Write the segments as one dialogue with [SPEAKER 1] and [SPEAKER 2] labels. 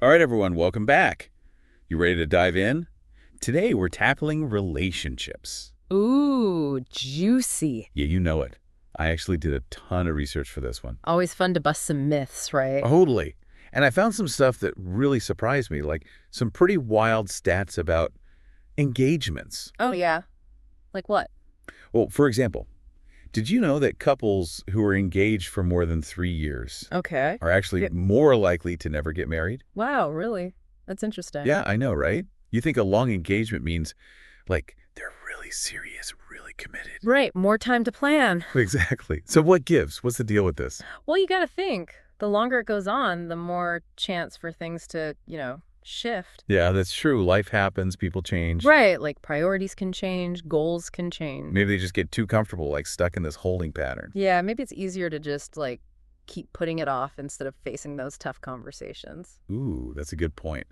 [SPEAKER 1] All right, everyone, welcome back. You ready to dive in? Today, we're tackling relationships.
[SPEAKER 2] Ooh, juicy.
[SPEAKER 1] Yeah, you know it. I actually did a ton of research for this one.
[SPEAKER 2] Always fun to bust some myths, right?
[SPEAKER 1] Totally. And I found some stuff that really surprised me, like some pretty wild stats about engagements.
[SPEAKER 2] Oh, yeah. Like what?
[SPEAKER 1] Well, for example, did you know that couples who are engaged for more than 3 years
[SPEAKER 2] Okay.
[SPEAKER 1] are actually more likely to never get married?
[SPEAKER 2] Wow, really? That's interesting.
[SPEAKER 1] Yeah, I know, right? You think a long engagement means, like, they're really serious, really committed.
[SPEAKER 2] Right, more time to plan.
[SPEAKER 1] Exactly. So what gives? What's the deal with this?
[SPEAKER 2] Well, you gotta think. The longer it goes on, the more chance for things to, shift.
[SPEAKER 1] Yeah, that's true. Life happens, people change.
[SPEAKER 2] Right, like priorities can change, goals can change.
[SPEAKER 1] Maybe they just get too comfortable, like stuck in this holding pattern.
[SPEAKER 2] Yeah, maybe it's easier to just, keep putting it off instead of facing those tough conversations.
[SPEAKER 1] Ooh, that's a good point.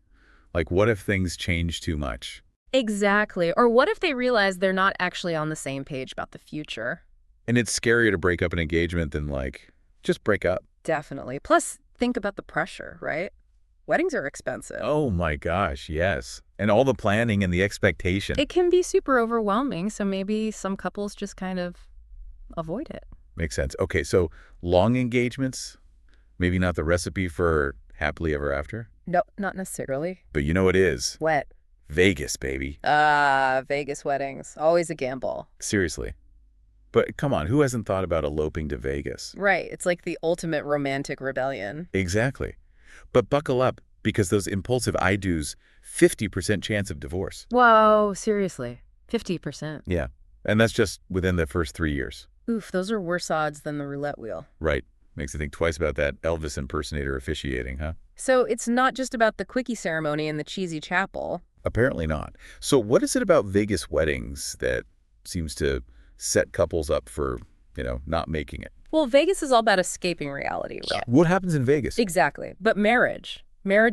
[SPEAKER 1] Like, what if things change too much?
[SPEAKER 2] Exactly. Or what if they realize they're not actually on the same page about the future?
[SPEAKER 1] And it's scarier to break up an engagement than, like, just break up.
[SPEAKER 2] Definitely. Plus, think about the pressure, right? Weddings are expensive.
[SPEAKER 1] Oh my gosh, yes. And all the planning and the expectation.
[SPEAKER 2] It can be super overwhelming, so maybe some couples just kind of avoid it.
[SPEAKER 1] Makes sense. Okay, so long engagements, maybe not the recipe for happily ever after,
[SPEAKER 2] No, not necessarily.
[SPEAKER 1] but you know it is.
[SPEAKER 2] Wet.
[SPEAKER 1] Vegas, baby.
[SPEAKER 2] Vegas weddings. Always a gamble.
[SPEAKER 1] Seriously. But come on, who hasn't thought about eloping to Vegas?
[SPEAKER 2] Right. It's like the ultimate romantic rebellion.
[SPEAKER 1] Exactly. But buckle up, because those impulsive I-dos, 50% chance of divorce.
[SPEAKER 2] Whoa, seriously. 50%.
[SPEAKER 1] Yeah. And that's just within the first 3 years.
[SPEAKER 2] Oof, those are worse odds than the roulette wheel.
[SPEAKER 1] Right. Makes you think twice about that Elvis impersonator officiating, huh?
[SPEAKER 2] So it's not just about the quickie ceremony in the cheesy chapel.
[SPEAKER 1] Apparently not. So what is it about Vegas weddings that seems to set couples up for, not making it?
[SPEAKER 2] Well, Vegas is all about escaping reality, right?
[SPEAKER 1] What happens in Vegas?
[SPEAKER 2] Exactly. But marriage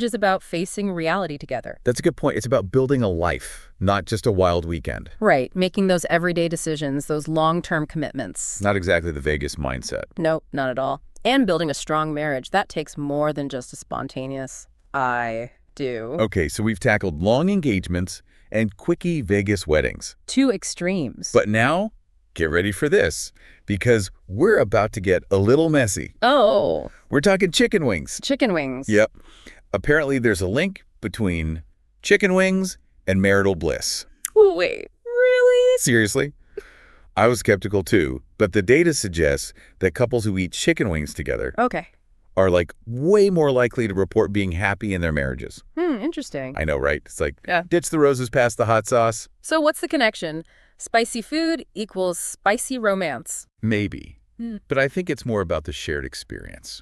[SPEAKER 2] is about facing reality together.
[SPEAKER 1] That's a good point. It's about building a life, not just a wild weekend.
[SPEAKER 2] Right. Making those everyday decisions, those long-term commitments.
[SPEAKER 1] Not exactly the Vegas mindset.
[SPEAKER 2] Nope, not at all. And building a strong marriage, that takes more than just a spontaneous I do.
[SPEAKER 1] Okay, so we've tackled long engagements and quickie Vegas weddings.
[SPEAKER 2] Two extremes.
[SPEAKER 1] But now, get ready for this, because we're about to get a little messy.
[SPEAKER 2] Oh,
[SPEAKER 1] We're talking chicken wings.
[SPEAKER 2] chicken wings.
[SPEAKER 1] Yep. Apparently there's a link between chicken wings and marital bliss.
[SPEAKER 2] Wait, really?
[SPEAKER 1] Seriously? I was skeptical too, but the data suggests that couples who eat chicken wings together
[SPEAKER 2] Okay.
[SPEAKER 1] are like way more likely to report being happy in their marriages.
[SPEAKER 2] Interesting.
[SPEAKER 1] I know, right? It's like,
[SPEAKER 2] Yeah.
[SPEAKER 1] ditch the roses past the hot sauce.
[SPEAKER 2] So what's the connection? Spicy food equals spicy romance.
[SPEAKER 1] Maybe. But I think it's more about the shared experience,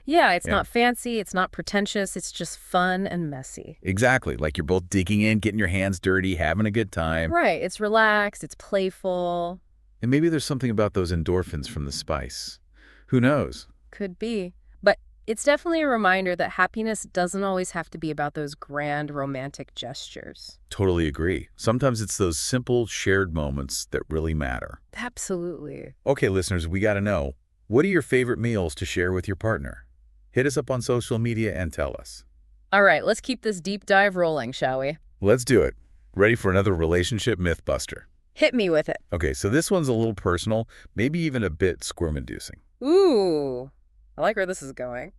[SPEAKER 2] Yeah, it's
[SPEAKER 1] Yeah.
[SPEAKER 2] not fancy, it's not pretentious, it's just fun and messy.
[SPEAKER 1] Exactly. Like you're both digging in, getting your hands dirty, having a good time.
[SPEAKER 2] Right, it's relaxed, it's playful.
[SPEAKER 1] And maybe there's something about those endorphins from the spice. Who knows?
[SPEAKER 2] Could be. But it's definitely a reminder that happiness doesn't always have to be about those grand romantic gestures.
[SPEAKER 1] Totally agree. Sometimes it's those simple shared moments that really matter.
[SPEAKER 2] Absolutely.
[SPEAKER 1] Okay, listeners, we got to know, what are your favorite meals to share with your partner? Hit us up on social media and tell us.
[SPEAKER 2] All right, let's keep this deep dive rolling, shall we?
[SPEAKER 1] Let's do it. Ready for another relationship myth buster?
[SPEAKER 2] Hit me with it.
[SPEAKER 1] Okay, so this one's a little personal, maybe even a bit squirm-inducing.
[SPEAKER 2] Ooh, I like where this is going.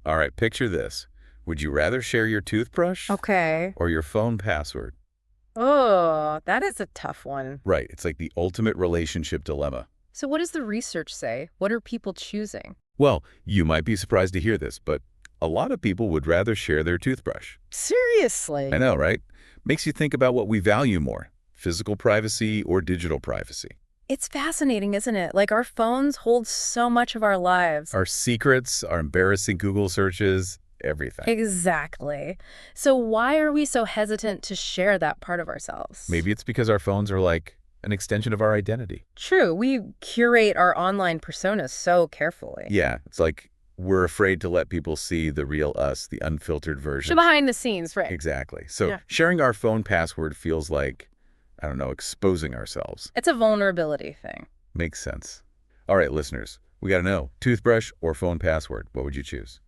[SPEAKER 1] All right, picture this. Would you rather share your toothbrush
[SPEAKER 2] Okay.
[SPEAKER 1] or your phone password?
[SPEAKER 2] Oh, that is a tough one.
[SPEAKER 1] Right, it's like the ultimate relationship dilemma.
[SPEAKER 2] So what does the research say? What are people choosing?
[SPEAKER 1] Well, you might be surprised to hear this, but a lot of people would rather share their toothbrush.
[SPEAKER 2] Seriously?
[SPEAKER 1] I know, right? Makes you think about what we value more, physical privacy or digital privacy.
[SPEAKER 2] It's fascinating, isn't it? Like our phones hold so much of our lives.
[SPEAKER 1] Our secrets, our embarrassing Google searches, everything.
[SPEAKER 2] Exactly. So why are we so hesitant to share that part of ourselves?
[SPEAKER 1] Maybe it's because our phones are like an extension of our identity.
[SPEAKER 2] True. We curate our online personas so carefully.
[SPEAKER 1] Yeah, it's like we're afraid to let people see the real us, the unfiltered
[SPEAKER 2] So
[SPEAKER 1] version.
[SPEAKER 2] behind the scenes, right?
[SPEAKER 1] Exactly. So
[SPEAKER 2] Yeah.
[SPEAKER 1] sharing our phone password feels like, I don't know, exposing ourselves.
[SPEAKER 2] It's a vulnerability thing.
[SPEAKER 1] Makes sense. All right, listeners, we got to know, toothbrush or phone password, what would you choose?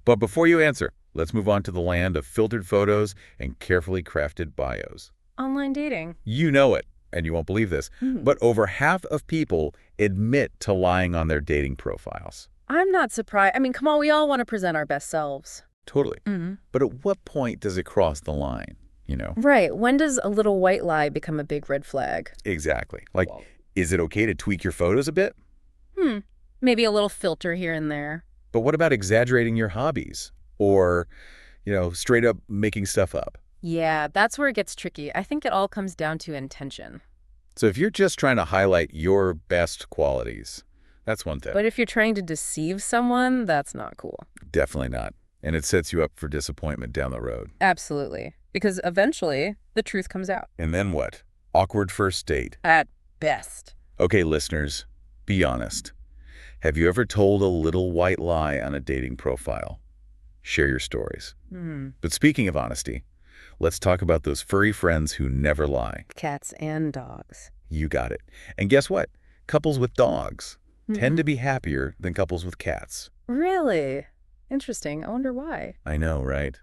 [SPEAKER 1] But before you answer, Let's move on to the land of filtered photos and carefully crafted bios.
[SPEAKER 2] Online dating.
[SPEAKER 1] You know it, and you won't believe this, but over half of people admit to lying on their dating profiles.
[SPEAKER 2] I'm not surprised. I mean, come on, we all want to present our best selves.
[SPEAKER 1] Totally. But at what point does it cross the line,
[SPEAKER 2] Right. When does a little white lie become a big red flag?
[SPEAKER 1] Exactly. Like, is it okay to tweak your photos a bit?
[SPEAKER 2] Maybe a little filter here and there.
[SPEAKER 1] But what about exaggerating your hobbies? Or, straight up making stuff up?
[SPEAKER 2] Yeah, that's where it gets tricky. I think it all comes down to intention.
[SPEAKER 1] So if you're just trying to highlight your best qualities, that's one thing.
[SPEAKER 2] But if you're trying to deceive someone, that's not cool.
[SPEAKER 1] Definitely not. And it sets you up for disappointment down the road.
[SPEAKER 2] Absolutely. Because eventually, the truth comes out.
[SPEAKER 1] And then what? Awkward first date.
[SPEAKER 2] At best.
[SPEAKER 1] Okay, listeners, be honest. Have you ever told a little white lie on a dating profile? Share your stories. But speaking of honesty, let's talk about those furry friends who never lie.
[SPEAKER 2] Cats and dogs.
[SPEAKER 1] You got it. And guess what? Couples with dogs tend to be happier than couples with cats.
[SPEAKER 2] Really? Interesting. I wonder why.
[SPEAKER 1] I know, right?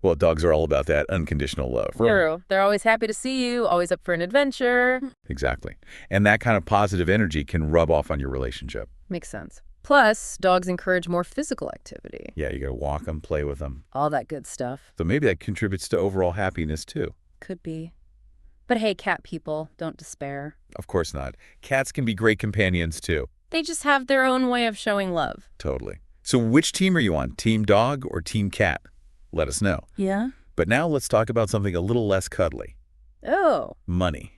[SPEAKER 1] Well, dogs are all about that unconditional love.
[SPEAKER 2] True. They're always happy to see you, always up for an adventure.
[SPEAKER 1] Exactly. And that kind of positive energy can rub off on your relationship.
[SPEAKER 2] Makes sense. Plus, dogs encourage more physical activity.
[SPEAKER 1] Yeah, you got to walk them, play with them.
[SPEAKER 2] All that good stuff.
[SPEAKER 1] So maybe that contributes to overall happiness, too.
[SPEAKER 2] Could be. But hey, cat people, don't despair.
[SPEAKER 1] Of course not. Cats can be great companions, too.
[SPEAKER 2] They just have their own way of showing love.
[SPEAKER 1] Totally. So which team are you on? Team dog or team cat? Let us know.
[SPEAKER 2] Yeah?
[SPEAKER 1] But now let's talk about something a little less cuddly.
[SPEAKER 2] Oh.
[SPEAKER 1] Money.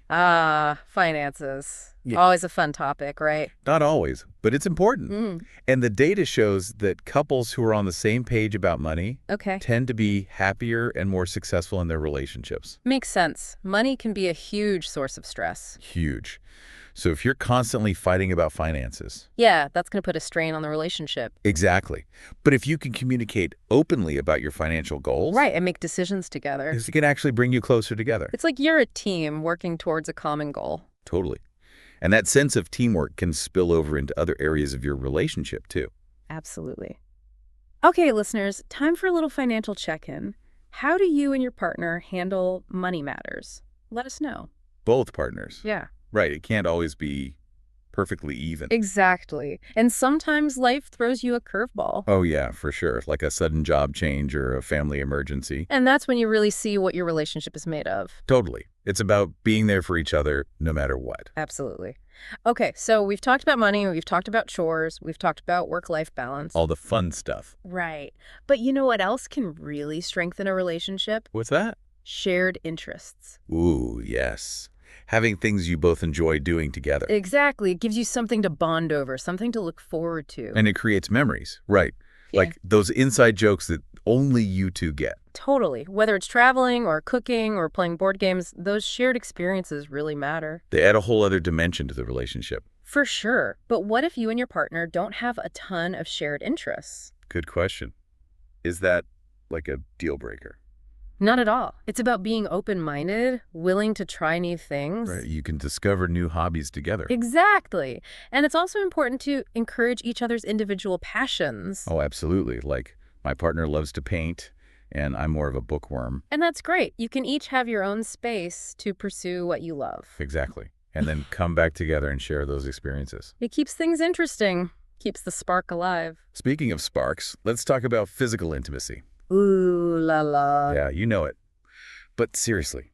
[SPEAKER 2] Finances.
[SPEAKER 1] Yeah.
[SPEAKER 2] Always a fun topic, right?
[SPEAKER 1] Not always, but it's important. And the data shows that couples who are on the same page about money tend to be happier and more successful in their relationships.
[SPEAKER 2] Makes sense. Money can be a huge source of stress.
[SPEAKER 1] Huge. So if you're constantly fighting about finances.
[SPEAKER 2] Yeah, that's going to put a strain on the relationship.
[SPEAKER 1] Exactly. But if you can communicate openly about your financial goals.
[SPEAKER 2] Right, and make decisions together.
[SPEAKER 1] It can actually bring you closer together.
[SPEAKER 2] It's like you're a team working towards a common goal.
[SPEAKER 1] Totally. And that sense of teamwork can spill over into other areas of your relationship, too.
[SPEAKER 2] Absolutely. Okay, listeners, time for a little financial check-in. How do you and your partner handle money matters? Let us know.
[SPEAKER 1] Both partners.
[SPEAKER 2] Yeah.
[SPEAKER 1] Right. It can't always be perfectly even.
[SPEAKER 2] Exactly. And sometimes life throws you a curveball.
[SPEAKER 1] Oh, yeah, for sure. Like a sudden job change or a family emergency.
[SPEAKER 2] And that's when you really see what your relationship is made of.
[SPEAKER 1] Totally. It's about being there for each other no matter what.
[SPEAKER 2] Absolutely. Okay, so we've talked about money, we've talked about chores, we've talked about work-life balance.
[SPEAKER 1] All the fun stuff.
[SPEAKER 2] Right. But you know what else can really strengthen a relationship?
[SPEAKER 1] What's that?
[SPEAKER 2] Shared interests.
[SPEAKER 1] Ooh, yes. Having things you both enjoy doing together.
[SPEAKER 2] Exactly. It gives you something to bond over, something to look forward to.
[SPEAKER 1] And it creates memories. Right.
[SPEAKER 2] Yeah.
[SPEAKER 1] Like those inside jokes that only you two get.
[SPEAKER 2] Totally. Whether it's traveling or cooking or playing board games, those shared experiences really matter.
[SPEAKER 1] They add a whole other dimension to the relationship.
[SPEAKER 2] For sure. But what if you and your partner don't have a ton of shared interests?
[SPEAKER 1] Good question. Is that like a deal breaker?
[SPEAKER 2] Not at all. It's about being open-minded, willing to try new things.
[SPEAKER 1] Right. You can discover new hobbies together.
[SPEAKER 2] Exactly. And it's also important to encourage each other's individual passions.
[SPEAKER 1] Oh, absolutely. Like my partner loves to paint and I'm more of a bookworm.
[SPEAKER 2] And that's great. You can each have your own space to pursue what you love.
[SPEAKER 1] Exactly. And then come back together and share those experiences.
[SPEAKER 2] It keeps things interesting, keeps the spark alive.
[SPEAKER 1] Speaking of sparks, let's talk about physical intimacy.
[SPEAKER 2] Ooh la la.
[SPEAKER 1] Yeah, you know it. But seriously,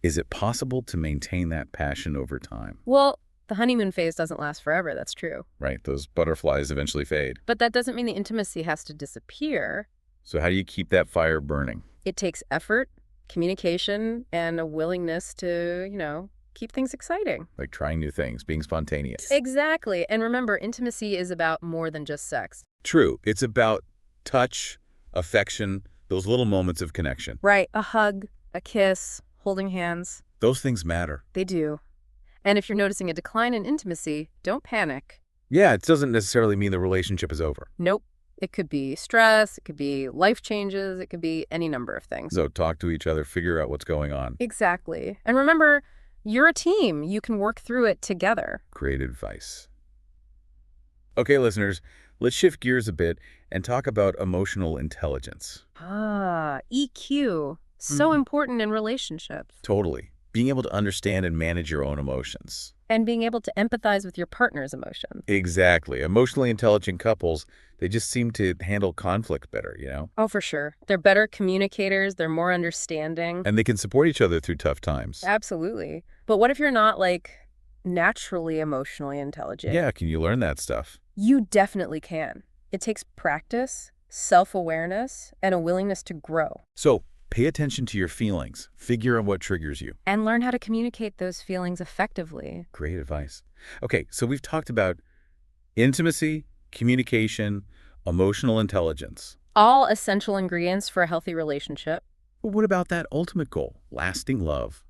[SPEAKER 1] is it possible to maintain that passion over time?
[SPEAKER 2] Well, the honeymoon phase doesn't last forever, that's true.
[SPEAKER 1] Right, those butterflies eventually fade.
[SPEAKER 2] But that doesn't mean the intimacy has to disappear.
[SPEAKER 1] So how do you keep that fire burning?
[SPEAKER 2] It takes effort, communication, and a willingness to, keep things exciting.
[SPEAKER 1] Like trying new things, being spontaneous.
[SPEAKER 2] Exactly. And remember, intimacy is about more than just sex.
[SPEAKER 1] True. It's about touch, affection, those little moments of connection.
[SPEAKER 2] Right. A hug, a kiss, holding hands.
[SPEAKER 1] Those things matter.
[SPEAKER 2] They do. And if you're noticing a decline in intimacy, don't panic.
[SPEAKER 1] Yeah, it doesn't necessarily mean the relationship is over.
[SPEAKER 2] Nope. It could be stress, it could be life changes, it could be any number of things.
[SPEAKER 1] So talk to each other, figure out what's going on.
[SPEAKER 2] Exactly. And remember, you're a team. You can work through it together.
[SPEAKER 1] Great advice. Okay, listeners, Let's shift gears a bit and talk about emotional intelligence.
[SPEAKER 2] Ah, EQ. So important in relationships.
[SPEAKER 1] Totally. Being able to understand and manage your own emotions.
[SPEAKER 2] And being able to empathize with your partner's emotions.
[SPEAKER 1] Exactly. Emotionally intelligent couples, they just seem to handle conflict better.
[SPEAKER 2] Oh, for sure. They're better communicators. They're more understanding.
[SPEAKER 1] And they can support each other through tough times.
[SPEAKER 2] Absolutely. But what if you're not, naturally emotionally intelligent?
[SPEAKER 1] Yeah, can you learn that stuff?
[SPEAKER 2] You definitely can. It takes practice, self-awareness, and a willingness to grow.
[SPEAKER 1] So, pay attention to your feelings. Figure out what triggers you.
[SPEAKER 2] And learn how to communicate those feelings effectively.
[SPEAKER 1] Great advice. Okay, so we've talked about intimacy, communication, emotional intelligence.
[SPEAKER 2] All essential ingredients for a healthy relationship.
[SPEAKER 1] But what about that ultimate goal, lasting love?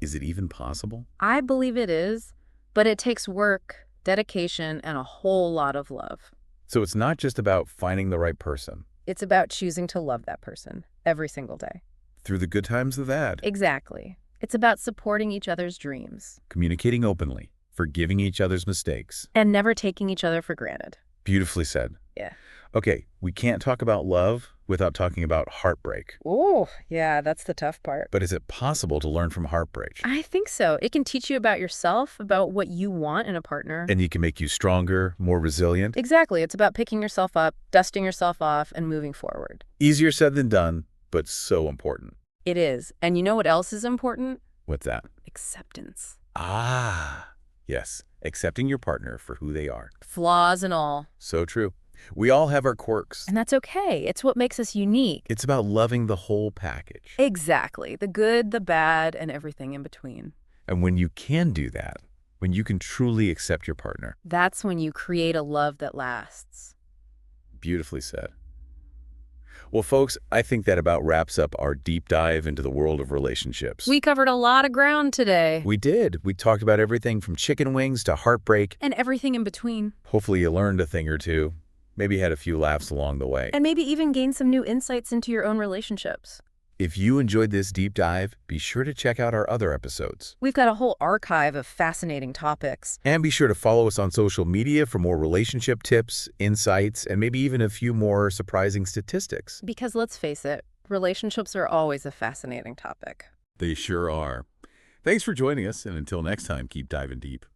[SPEAKER 1] Is it even possible?
[SPEAKER 2] I believe it is, but it takes work, dedication, and a whole lot of love.
[SPEAKER 1] So it's not just about finding the right person.
[SPEAKER 2] It's about choosing to love that person every single day.
[SPEAKER 1] Through the good times of that.
[SPEAKER 2] Exactly. It's about supporting each other's dreams.
[SPEAKER 1] Communicating openly, forgiving each other's mistakes.
[SPEAKER 2] And never taking each other for granted.
[SPEAKER 1] Beautifully said.
[SPEAKER 2] Yeah.
[SPEAKER 1] Okay, we can't talk about love without talking about heartbreak.
[SPEAKER 2] Oh, yeah, that's the tough part.
[SPEAKER 1] But is it possible to learn from heartbreak?
[SPEAKER 2] I think so. It can teach you about yourself, about what you want in a partner.
[SPEAKER 1] And it can make you stronger, more resilient?
[SPEAKER 2] Exactly. It's about picking yourself up, dusting yourself off, and moving forward.
[SPEAKER 1] Easier said than done, but so important.
[SPEAKER 2] It is. And you know what else is important?
[SPEAKER 1] What's that?
[SPEAKER 2] Acceptance.
[SPEAKER 1] Ah, yes. Accepting your partner for who they are.
[SPEAKER 2] Flaws and all.
[SPEAKER 1] So true. We all have our quirks.
[SPEAKER 2] And that's okay. It's what makes us unique.
[SPEAKER 1] It's about loving the whole package.
[SPEAKER 2] Exactly. The good, the bad, and everything in between.
[SPEAKER 1] And when you can do that, when you can truly accept your partner.
[SPEAKER 2] That's when you create a love that lasts.
[SPEAKER 1] Beautifully said. Well, folks, I think that about wraps up our deep dive into the world of relationships.
[SPEAKER 2] We covered a lot of ground today.
[SPEAKER 1] We did. We talked about everything from chicken wings to heartbreak.
[SPEAKER 2] And everything in between.
[SPEAKER 1] Hopefully you learned a thing or two. Maybe had a few laughs along the way.
[SPEAKER 2] And maybe even gain some new insights into your own relationships.
[SPEAKER 1] If you enjoyed this deep dive, be sure to check out our other episodes.
[SPEAKER 2] We've got a whole archive of fascinating topics.
[SPEAKER 1] And be sure to follow us on social media for more relationship tips, insights, and maybe even a few more surprising statistics.
[SPEAKER 2] Because let's face it, relationships are always a fascinating topic.
[SPEAKER 1] They sure are. Thanks for joining us, and until next time, keep diving deep.